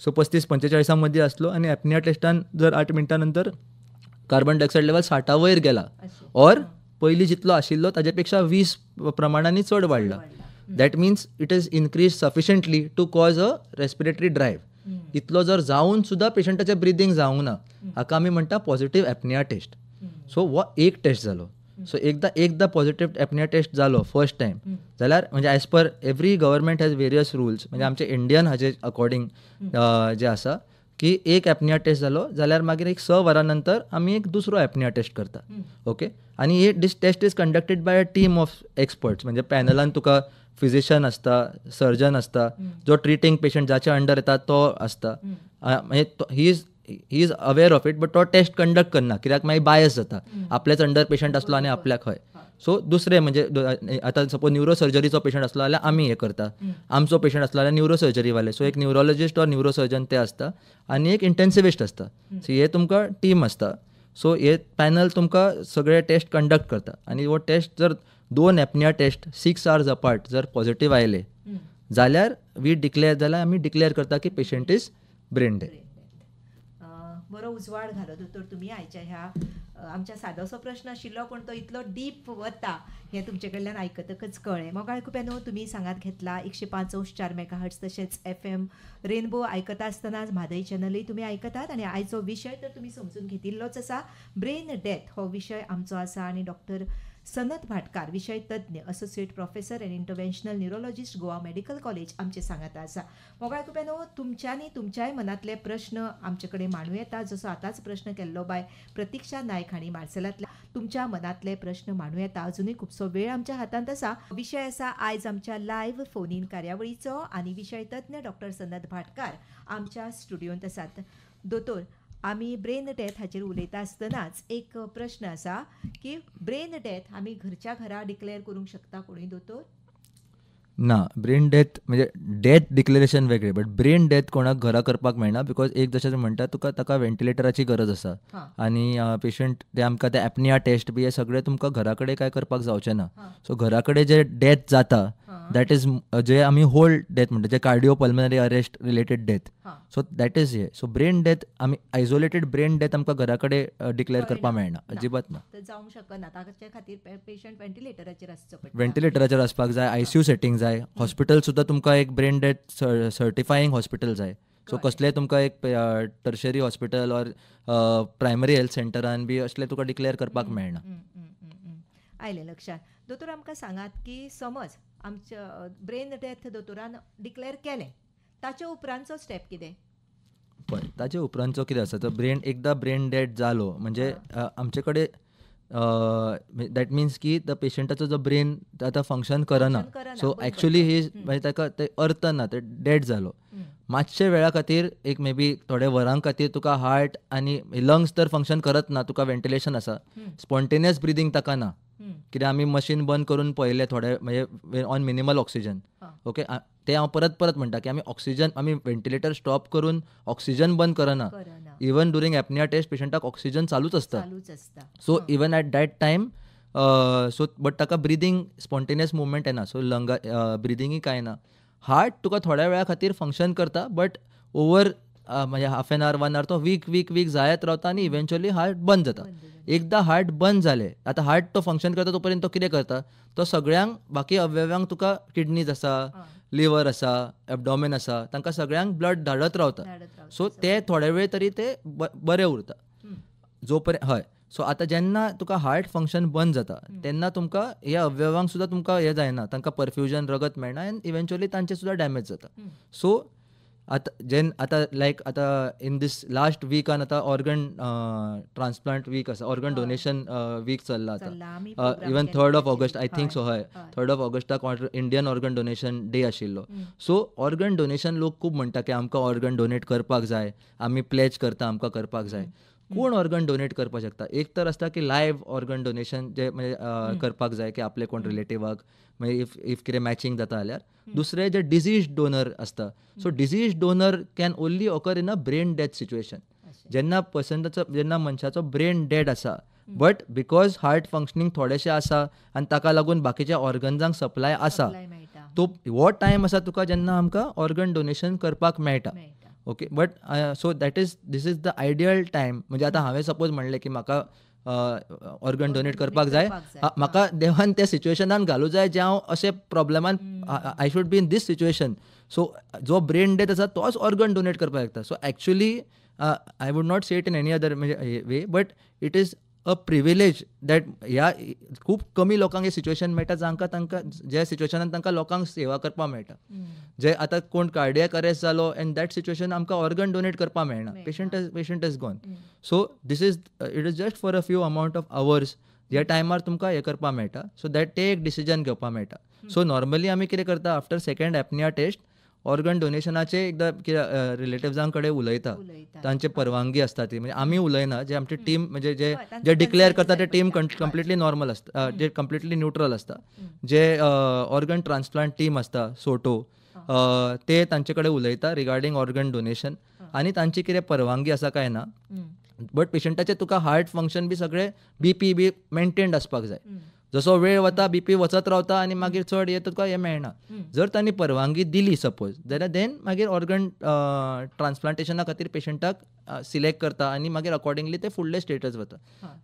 सो 35-45 मदीं आसलो आनी एपनिया टेस्टान जर 8 मिनटां नंतर कार्बन डायऑक्सायड लेवल 60 वयर गेला ऑर पयलीं जितलो आशिल्लो ताजे पेक्षा 20 प्रमाणांनी चड वाडला. That means it is increase sufficiently to cause a respiratory drive. इतलो जर जावन सुद्धा पेशंटाचें ब्रिदींग जावंक ना, हाका आमी म्हणटा पॉझिटिव्ह एपनिया टेस्ट. सो हो एक टेस्ट जालो. सो एकदा पॉझिटिव्ह एपनिया टेस्ट जालो फर्स्ट टायम जाल्यार म्हणजे as per every government has various rules. म्हणजे आमचे इंडियन हाजे अकॉर्डिंग जे आसा की एक एपनिया टेस्ट जालो जाल्यार मागीर एक 6 वरां नंतर आमी एक दुसरो एपनिया टेस्ट करता. ओके. आनी हे this test is conducted by a team of experts. म्हणजे पॅनलान तुका फिजिशियन आसता, सर्जन आसता, जो ट्रिटींग पेशंट जाचे अंडर येता तो आसता. म्हणजे he is aware of it, but तो टेस्ट कंडक्ट करना कित्याक मागीर बायस जाता. आपलेच अंडर पेशंट आसलो आनी आपल्याक हय. सो दुसरे म्हणजे आतां सपोज न्यूरो सर्जरीचो पेशंट आसलो जाल्यार आमी हे करता, आमचो पेशंट आसलो जाल्यार न्यूरो सर्जरीवाले. सो एक न्यूरोलॉजिस्ट ऑर न्यूरो सर्जन ते आसता आनी एक इंटेन्सिविस्ट आसता. सो हे तुमकां टीम आसता. सो हे पॅनल तुमकां सगळे टेस्ट कंडक्ट करता. आनी हो टेस्ट जर 2 एपनिया टेस्ट 6 hours अपार्ट जर पॉझिटिव्ह आयले जाल्यार आमी डिक्लेअर करता की पेशंट इज ब्रेन डेड. बरो उजवाड घालो दोतोर तुमी आयच्या ह्या आमच्या सादोसो प्रश्न आशिल्लो पूण तो इतलो डीप वता हें तुमचे कडल्यान आयकतकच कळ्ळें. मोगाळ कुप्यानो तुमी सांगात घेतला 105.4 मेगाहर्ट्ज तशेंच FM रेनबो आयकता आसतनाच म्हादय चॅनलय तुमी आयकतात. आनी आयचो विशय तर तुमी समजून घेतिल्लोच आसा. ब्रेन डेथ हो विशय आमचो आसा आनी डॉक्टर सनत भाटकार विशय तज्ञ associate professor and interventional neurologist Goa medical college आमचे सांगाता आसा. मोगाळ कुप्यानो तुमच्यांनी तुमच्याय मनातले प्रश्न आमचे कडेन मांडूं येता. जसो आतांच प्रश्न केल्लो बाय प्रतीक्षा नायक हांणी मार्सेलांतल्या तुमच्या मनातले प्रश्न मांडूं येता. अजुनूय खुबसो वेळ आमच्या हातांत आसा. विशय आसा आयज आमच्या लायव्ह फोन इन कार्यावळीचो आनी विशय तज्ञ डॉक्टर सनत भाटकार आमच्या स्टुडियोंत आसात. दोतोर आमी ब्रेन डेथ हाचेर उलयता आसतनाच एक प्रश्न आसा की ब्रेन डेथ आमी घरच्या घरा डिक्लेअर करूंक शकता कोणूय दोतोर? ना, ब्रेन डेथ म्हणजे डेथ डिक्लेरेशन वेगळें, बट ब्रेन डेथ कोणाक घरा करपाक मेळना. बिकॉज एक जशें म्हणटा ताका व्हेंटिलेटराची गरज आसा आनी पेशंट ते आमकां ते एपनिया टेस्ट बी हे सगळें तुमकां घरा कडेन काय करपाक जावचें ना. सो घरा कडेन जे डेथ जाता दॅट इज जे आमी होल्ड डेथ म्हणटा, जे cardio pulmonary arrest related death. So that is हे. सो ब्रेन डेथ आमी आयसोलेटेड ब्रेन डेथ आमकां घरा कडेन डिक्लेअर करपाक मेळना, अजिबात ना. जावंक शकना. ताचे खातीर पेशंट व्हेंटिलेटराचेर आसचो पडटा. व्हेंटिलेटराचेर आसपाक जाय, आयसीयू सेटींग जाय. हॉस्पिटल सुद्दां तुमकां एक ब्रेन डेथ सर्टिफायींग हॉस्पिटल जाय. सो कसलेंय तुमकां एक tertiary hospital or primary health सेंटरान बी असले तुका डिक्लेअर करपाक मेळना. आयलें लक्षात. दोतोर आमकां सांगात की समज आमच्या ब्रेन डेथ दोतोरान डिक्लेअर केलें ताचे उपरांतचो स्टेप कितें? पळय, ताचे उपरांतचो कितें आसा तर एकदा ब्रेन डेथ जालो म्हणजे आमचे कडेन दॅट मिन्स की द पेशंटाचो जो ब्रेन आतां फंक्शन करना. सो एक्चुअली ही म्हणजे ताका ते अर्थ ना, ते डेड जालो. मातशे वेळा खातीर एक मे बी थोड्या वरां खातीर तुका हार्ट आनी लंग्स तर फंक्शन करत ना, तुका व्हेंटिलेशन आसा, स्पॉन्टेनियस ब्रिदींग ताका ना. कित्याक आमी मशीन बंद करून पळयलें थोडे म्हणजे ऑन मिनिमल ऑक्सिजन. ओके. ते हांव परत म्हणटा की आमी व्हेंटिलेटर स्टॉप करून ऑक्सिजन बंद करना. इवन ड्युरींग एपनिया टेस्ट पेशंटाक ऑक्सिजन चालूच आसता. So even at that time so but ताका ब्रिदींग स्पॉन्टेनियस मुवमेंट येना. सो ब्रिदिंगय कांय ना. हार्ट तुका थोड्या वेळा खातीर फंक्शन करता, बट ओवर म्हणजे हाफ एन आवर 1 hour तो वीक जायत रावता आनी इव्हेंच्युअली हार्ट बंद जाता. एकदा हार्ट बंद जाले, आतां हार्ट तो फंक्शन करता तोपर्यंत तो कितें करता, तो सगळ्यांक बाकी अवयवांक तुका किडनीज आसा, लिव्हर आसा, एबडॉमेन आसा, तांकां सगळ्यांक ब्लड धाडत रावता. सो ते थोडे वेळ तरी ते बरे उरता जोपर्यंत. हय. सो आतां जेन्ना तुका हार्ट फंक्शन बंद जाता तेन्ना तुमकां हे अवयवांक सुद्दां तुमकां हे जायना, तांकां परफ्युजन रगत मेळना आनी इव्हेंच्युअली तांचे सुद्दां डॅमेज जाता. सो आतां इन दीस लास्ट वीकान आतां ऑर्गन ट्रान्सप्लांट वीक आसा, ऑर्गन डोनेशन वीक चल्ला आतां. Even 3rd of August I think so. हय, 3rd of Augustak Indian organ donation day आशिल्लो. सो ऑर्गन डोनेशन लोक खूब म्हणटा की आमकां ऑर्गन डोनेट करपाक जाय, आमी प्लेज करता आमकां करपाक जाय. कोण ऑर्गन डोनेट करपाक शकता? एक तर आसता की लायव्ह ऑर्गन डोनेशन जे म्हणजे करपाक जाय की आपले कोण रिलेटिवाक म्हणजे इफ कितें मॅचिंग जाता जाल्यार. दुसरे जे डिजीज डोनर आसता. So disease donor can only occur in a brain death situation. जेन्ना मनशाचो ब्रेन डेड आसा बट बिकॉज हार्ट फंक्शनींग थोडेशें आसा आनी ताका लागून बाकीच्या ऑर्गन्सांक सप्लाय आसा, तो हो टायम आसा तुका जेन्ना आमकां ऑर्गन डोनेशन करपाक मेळटा. Okay but so this is the ideal time. म्हणजे आतां हांवें सपोज म्हणलें की म्हाका ऑर्गन डोनेट करपाक जाय, म्हाका देवान त्या सिच्युएशनान घालूं जाय जे हांव अशें प्रॉब्लेमान I should be in these situation. So जो ब्रेन डेथ आसा तोच ऑर्गन डोनेट करपाक लागता. So actually I would not say it in any other म्हणजे way, but it is a privilege that ह्या खूब कमी लोकांक हें सिच्युएशन मेळटा जांकां तांकां ज्या सिच्युएशनान तांकां लोकांक सेवा करपाक मेळटा. जे आतां कोण कार्डियक अरेस्ट जालो एंड दॅट सिच्युएशन आमकां ऑर्गन डोनेट करपाक मेळना, patient is gone. So this is it is just for a few amount of hours ह्या टायमार तुमकां हें करपाक मेळटा. सो दॅट ते एक डिसिजन घेवपाक मेळटा. सो नॉर्मली आमी कितें करता after second apnoea test organ डोनेशनाचे एकदां रिलेटिव्जां कडेन उलयता, तांची परवानगी आसता ती. म्हणजे आमी उलयना, जे आमची टीम म्हणजे जे डिक्लेअर करता ते टीम कंप्लिटली नॉर्मल आसता, जे कंप्लिटली न्यूट्रल आसता. जे ऑर्गन ट्रान्सप्लांट टीम आसता सोटो ते तांचे कडेन उलयता रिगार्डींग ऑर्गन डोनेशन आनी तांची कितें परवानगी आसा काय ना. बट पेशंटाचे तुका हार्ट फंक्शन बी सगळे BP बी मेंटेन्ड आसपाक जाय. जसो वेळ वता BP वचत रावता आनी मागीर चड तुका हें मेळना. जर तांणी परवानगी दिली सपोज जाल्यार देन मागीर ऑर्गन ट्रान्सप्लांटेशना खातीर पेशंटाक सिलेक्ट करता आनी मागीर अकॉर्डिंगली ते फुडले स्टेटस वता.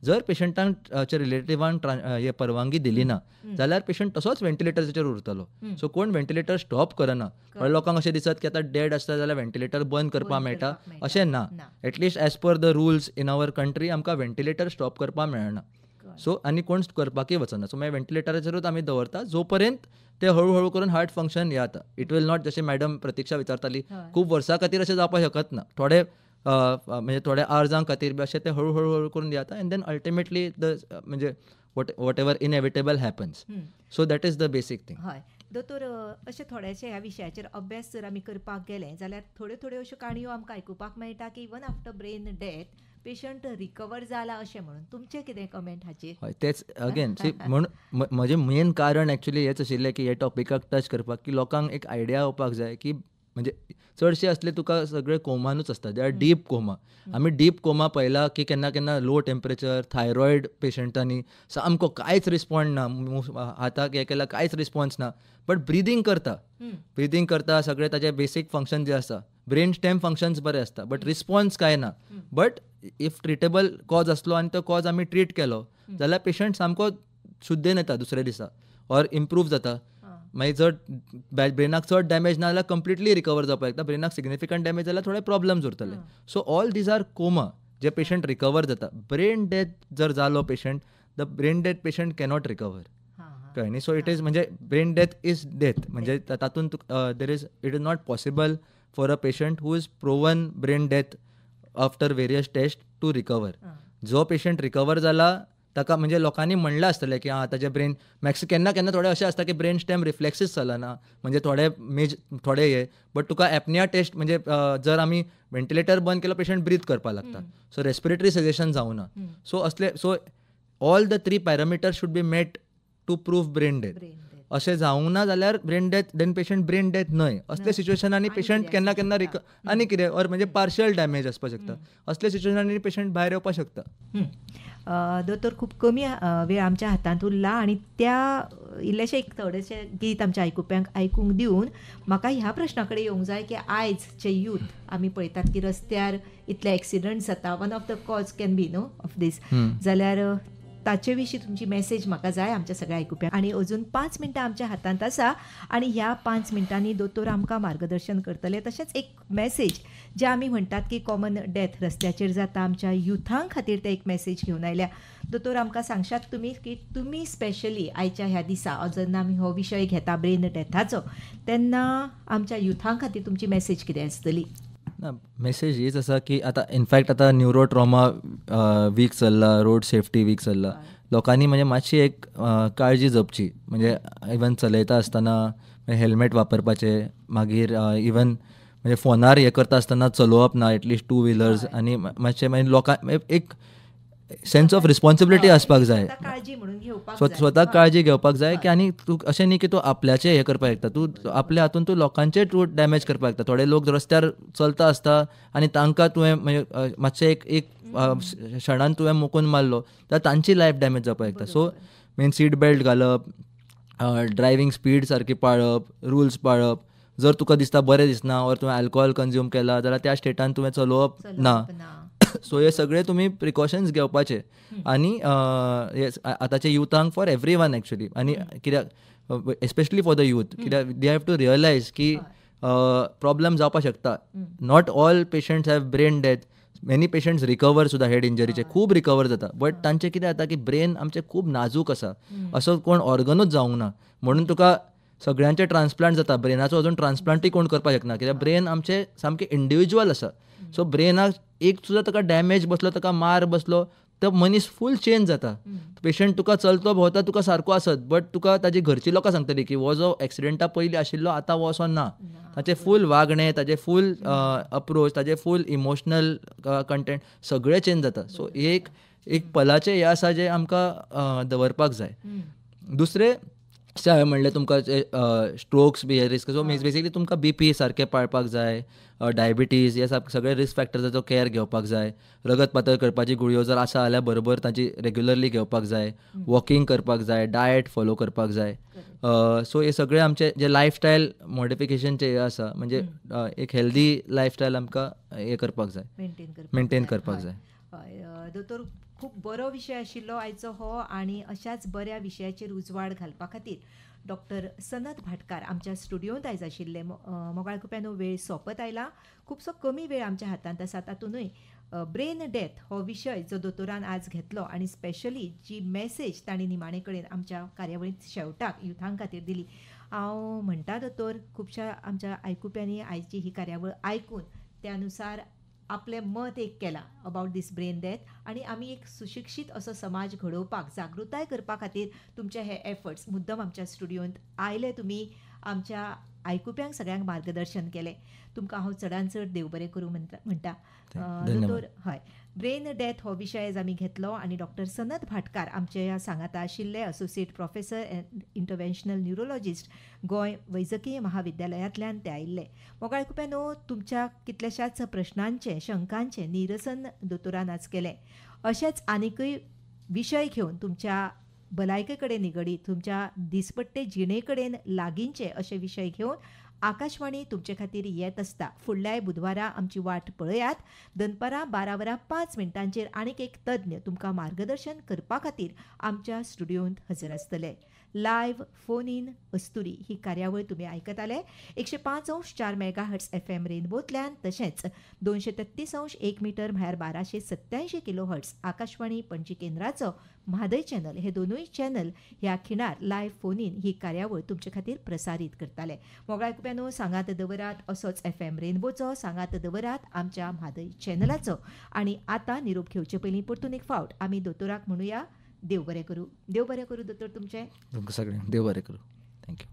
जर पेशंटांक रिलेटिवान हे परवानगी दिली ना जाल्यार पेशंट तसोच व्हेंटिलेटराचेर उरतलो. सो कोण व्हेंटिलेटर स्टॉप करना. थोड्या लोकांक अशें दिसत की आतां डेड आसता जाल्यार व्हेंटिलेटर बंद करपाक मेळटा, अशें ना. At least as per the rules in our country आमकां व्हेंटिलेटर स्टॉप करपाक मेळना. सो आनी कोण करपाकय वचना. सो मागीर व्हेंटिलेटराचेरूच आमी दवरता जो पर्यंत ते हळू करून हार्ट फंक्शन येता. इट वील नॉट, जशें मॅडम प्रतीक्षा विचारताली, खूब वर्सां खातीर अशें जावपाक शकत ना. थोडे म्हणजे थोड्या आर्जां खातीर बी अशें ते हळू करून येता एंड देन अल्टिमेटली म्हणजे what ever inevitable happens. So that is the बेसीक थिंग. हय दोतोर, अशें थोड्याशे ह्या विशयाचेर अभ्यास जर आमी करपाक गेले जाल्यार थोड्यो अश्यो काणयो आमकां आयकुपाक मेळटा की even after brain death patient recover जाला अशें म्हणून. तुमचें कितें कमेंट हाचेर? हय तेच अगेन सी म्हणून म्हजें मेन कारण एक्चुली हेच आशिल्लें की हे टॉपिकाक टच करपाक, की लोकांक एक आयडिया येवपाक जाय की म्हणजे चडशे असले तुका सगळे कोमानूच आसता. They are deep coma. आमी डीप कोमा पळयला की केन्ना लो टेम्परेचर, थायरॉयड पेशंटांनी सामको कांयच रिस्पॉन्ड ना, हाताक हें केला कांयच रिस्पॉन्स ना, बट ब्रिदींग करता सगळे ताजे बेसीक फंक्शन जे आसा, ब्रेन स्टेम फंक्शन्स बरे आसता, बट रिस्पॉन्स काय ना. बट इफ ट्रिटेबल कॉज आसलो आनी तो कॉज आमी ट्रीट केलो जाल्यार पेशंट सामको शुद्धेन येता दुसऱ्या दिसा ऑर इम्प्रूव जाता. मागीर जर ब्रेनाक चड डॅमेज ना जाल्यार कंप्लिटली रिकवर जावपाक शकता. ब्रेनाक सिग्निफिकंट डॅमेज जाल्यार थोडे प्रॉब्लेम्स उरतले. So all these are coma जे पेशंट रिकवर जाता. ब्रेन डेथ जर जालो patient, the brain death patient cannot recover. कळ्ळें न्ही. सो इट इज म्हणजे ब्रेन डेथ इज डेथ. म्हणजे तातूंत it is not possible for a patient who is proven brain death after various test to recover. जो पेशंट रिकवर जाला ताका म्हणजे लोकांनी म्हणलें आसतलें की ताजे ब्रेन केन्ना थोडे अशें आसता की ब्रेन स्टेम रिफ्लेक्सीस चलना, म्हणजे थोडे हे. बट तुका एपनिया टेस्ट म्हणजे जर आमी व्हेंटिलेटर बंद केलो पेशंट ब्रीथ करपाक लागता. सो रेस्पिरेटरी सजेशन जावना. So all the 3 parameters should be met to prove brain death. अशें जावंक ना जाल्यार brain death, then patient brain death न्हय. असल्या सिच्युएशनांनी पेशंट केन्ना आनी कितें ऑर म्हणजे पार्शियल डॅमेज आसपाक शकता. असल्या सिच्युएशनांनी पेशंट भायर येवपाक शकता. दोतोर, खूब कमी वेळ आमच्या हातांत उरला आनी त्या इल्लेशें एक थोडेशें गीत आमच्या आयकुप्यांक आयकूंक दिवन म्हाका ह्या प्रश्ना कडेन येवंक जाय की आयजचे यूथ आमी पळयतात की रस्त्यार इतले एक्सिडंट जाता. One of the cause can be no of these. जाल्यार ताचे विशीं तुमची मेसेज म्हाका जाय आमच्या सगळ्या आयकुप्यांक. आनी अजून 5 मिनटां आमच्या हातांत आसा आनी ह्या 5 मिनटांनी दोतोर आमकां मार्गदर्शन करतले. तशेंच एक मेसेज जे आमी म्हणटात की कॉमन डेथ रस्त्याचेर जाता, आमच्या युथां खातीर ते एक मेसेज घेवन आयल्या. दोतोर, आमकां सांगशात तुमी की तुमी स्पेशली आयच्या ह्या दिसा जेन्ना आमी हो विशय घेता ब्रेन डेथाचो, तेन्ना आमच्या युथां खातीर तुमची मेसेज कितें आसतली? मेसेज हीच आसा की आतां इनफॅक्ट आतां न्युरो ट्रॉमा वीक चल्ला, रोड सेफ्टी वीक चल्ला. लोकांनी म्हणजे मातशी एक काळजी जपची. म्हणजे इवन चलयता आसतना हेल्मेट वापरपाचें, मागीर इवन म्हणजे फोनार हें करता आसतना चलोवप ना, एटलिस्ट 2 व्हिलर्स. आनी मातशें मागीर लोकांक एक सेन्स ऑफ रिस्पॉन्सिबिलिटी आसपाक जाय. स्वताक काळजी घेवपाक जाय की आनी तूं अशें न्ही की तूं आपल्याचें हें करपाक शकता, तूं आपल्या हातून तूं लोकांचें तूं डॅमेज करपाक शकता. थोडे लोक रस्त्यार चलता आसता आनी तांकां तुवें म्हणजे मातशें एक क्षणान तुवें मुकून मारलो जाल्यार तांची लायफ डॅमेज जावपाक शकता. सो मेन सीट बेल्ट घालप, ड्रायवींग स्पीड सारकी पाळप, रुल्स पाळप. जर तुका दिसता बरें दिसना और तुवें अल्कोहोल कंज्यूम केला जाल्यार त्या स्टेटान तुवें चलोवप ना. सो हे सगळे तुमी प्रिकॉशन्स घेवपाचे. आनी आतांच्या युथांक फॉर एवरी वन एक्चुली, आनी कित्याक एस्पेशली फॉर द यूथ, कित्याक दे हॅव टू रियलायज की प्रॉब्लम जावपाक शकता. Not all patients have brain death. Many patients recover सुद्धा हेड इंजरीचे खूब रिकवर जाता. बट तांचे कितें जाता की ब्रेन आमचे खूब नाजूक आसा, असो कोण ऑर्गनूच जावंक ना. म्हणून तुका सगळ्यांचे ट्रान्सप्लांट जाता, ब्रेनाचो अजून ट्रान्सप्लांटूय कोण करपाक शकना, कित्याक ब्रेन आमचे सामके इंडिविज्युअल आसा. सो ब्रेनाक एक सुद्दां ताका डॅमेज बसलो, ताका मार बसलो, तो मनीस फूल चेंज जाता. पेशंट तुका चलतो भोंवता तुका सारको आसत, बट तुका ताजी घरची लोकां सांगतली की हो जो एक्सिडेंटा पयलीं आशिल्लो आतां हो असो ना. ताचें फूल वागणें, ताचें फूल अप्रोच, ताचें फूल इमोशनल कंटेंट सगळें चेंज जाता. सो एक पलाचें हें आसा जें आमकां दवरपाक जाय. दुसरें हांवें म्हणलें तुमकां स्ट्रोक्स बी हे रिस्क. सो बेसिकली तुमकां BP सारकें पाळपाक जाय, डायबिटीज हे सगळे रिस्क फॅक्टर्साचो केअर घेवपाक जाय. रगत पातळ करपाची गुळयो जर आसा जाल्यार बरोबर ताची रेग्युलरली घेवपाक जाय. वॉकिंग करपाक जाय, डायट फॉलो करपाक जाय. सो हे सगळे आमचे जे लायफस्टायल मॉडिफिकेशनचे हे आसा, म्हणजे एक हेल्दी लायफस्टायल आमकां हे करपाक जाय, मेंटेन करपाक जाय. दोतोर, खूब बरो विशय आशिल्लो आयचो हो, आनी अशाच बऱ्या विशयाचेर उजवाड घालपा खातीर डॉक्टर सनत भाटकार आमच्या स्टुडियोंत आयज आशिल्ले. मोगाळ कुप्यानो वेळ सोंपत आयला, खुबसो कमी वेळ आमच्या हातांत आसा. तातूंतय ब्रेन डेथ हो विशय जो दोतोरान आज घेतलो, आनी स्पेशली जी मॅसेज तांणी निमाणे कडेन आमच्या कार्यावळींत शेवटाक युथां खातीर दिली. हांव म्हणटा दोतोर, खुबश्या आमच्या आयकुप्यांनी आयची ही कार्यावळ आयकून त्या अनुसार आपलें मत एक केलां अबावट दीस ब्रेन डेथ, आनी आमी एक सुशिक्षीत असो समाज घडोवपाक, जागृताय करपा खातीर तुमचे हे एफर्ट्स मुद्दम आमच्या स्टुडियोंत आयले. तुमी आमच्या आयकुप्यांक सगळ्यांक मार्गदर्शन केलें. तुमकां हांव चडान चड देव बरें करूं म्हणटा. दोतोर, हय, ब्रेन डेथ हो विशय आज आमी घेतलो, आनी डॉक्टर सनत भाटकार आमचे ह्या सांगाता आशिल्ले associate professor and interventional neurologist, Goa वैजकीय महाविद्यालयांतल्यान ते आयिल्ले. मोगाळ कुप्यानो, तुमच्या कितल्याशाच प्रश्नांचें, शंकांचें निरसन दोतोरान आज केलें. अशेंच आनीकय विशय घेवन तुमच्या भलायके कडेन निगडीत, तुमच्या दिसपट्टे जिणे कडेन लागींचे अशे विशय घेवन आकाशवाणी तुमचे खातीर येत आसता. फुडल्याय बुधवारा आमची वाट पळयात. दनपारां 12:05 आनीक एक तज्ञ तुमकां मार्गदर्शन करपा खातीर आमच्या स्टुडियोंत हजर आसतले. लायव्ह फोन इन अस्तुरी ही कार्यावळ तुमी आयकताले 105.4 मेगाहर्ट्ज FM रेनबोतल्यान, तशेंच 233.1 मीटर म्हळ्यार 1287 किलोहर्ट्ज आकाशवाणी पणजी केंद्राचो म्हादय चॅनल. हे दोनूय चॅनल ह्या खिणार लायव्ह फोन इन ही कार्यावळ तुमचे खातीर प्रसारीत करताले. मोगाळ कुप्यानो, सांगात दवरात असोच FM रेनबोचो, सांगात दवरात आमच्या म्हादय चॅनलाचो. आनी आतां निरोप घेवचे पयलीं परतून एक फावट आमी दोतोराक म्हणुया देव बरें करूं. देव बरें करूं दोतोर तुमचें. तुमकां सगळ्यांक देव बरें करूं. थँक्यू.